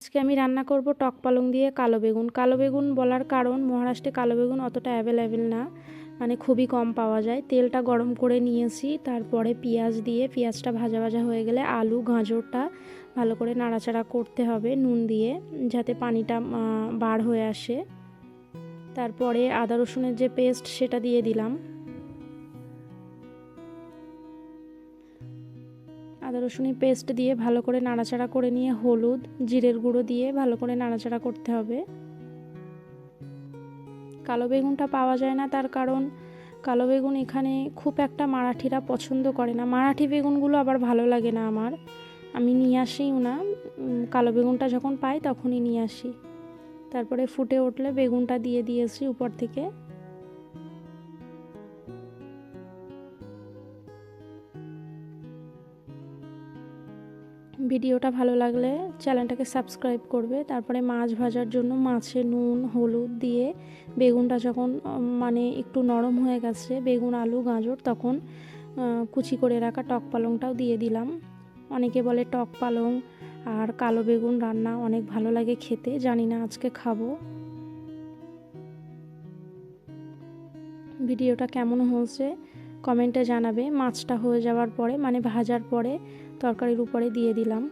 আজকে আমি রান্না করব টক পালং দিয়ে কালো বেগুন। কালো বেগুন বলার কারণ মহারাষ্ট্রে কালো বেগুন অতটা অ্যাভেলেবেল না, মানে খুবই কম পাওয়া যায়। তেলটা গরম করে নিয়েছি, তারপরে পেঁয়াজ দিয়ে পেঁয়াজটা ভাজা ভাজা হয়ে গেলে আলু গাজরটা ভালো করে নাড়াচাড়া করতে হবে নুন দিয়ে, যাতে পানিটা বার হয়ে আসে। তারপরে আদা রসুনের যে পেস্ট সেটা দিয়ে দিলাম। আদা রসুনের পেস্ট দিয়ে ভালো করে নাড়াচাড়া করে নিয়ে হলুদ জিরের গুঁড়ো দিয়ে ভালো করে নাড়াচাড়া করতে হবে। কালো বেগুনটা পাওয়া যায় না, তার কারণ কালো বেগুন এখানে খুব একটা মারাঠিরা পছন্দ করে না। মারাঠি বেগুনগুলো আবার ভালো লাগে না আমার, আমি নিয়ে আসিও না। কালো বেগুনটা যখন পাই তখনই নিয়ে আসি। তারপরে ফুটে উঠলে বেগুনটা দিয়ে দিয়েছি উপর থেকে। ভিডিওটা ভালো লাগলে চ্যানেলটাকে সাবস্ক্রাইব করবে। তারপরে মাছ ভাজার জন্য মাছে নুন হলুদ দিয়ে বেগুনটা যখন মানে একটু নরম হয়ে গেছে, বেগুন আলু গাজর, তখন কুচি করে রাখা টক পালংটাও দিয়ে দিলাম। অনেকে বলে টক পালং আর কালো বেগুন রান্না অনেক ভালো লাগে খেতে, জানি না, আজকে খাবো। ভিডিওটা কেমন হয়েছে কমেন্টে জানাবে। মাছটা হয়ে যাওয়ার পরে মানে ভাজার পরে তরকারির উপরে দিয়ে দিলাম।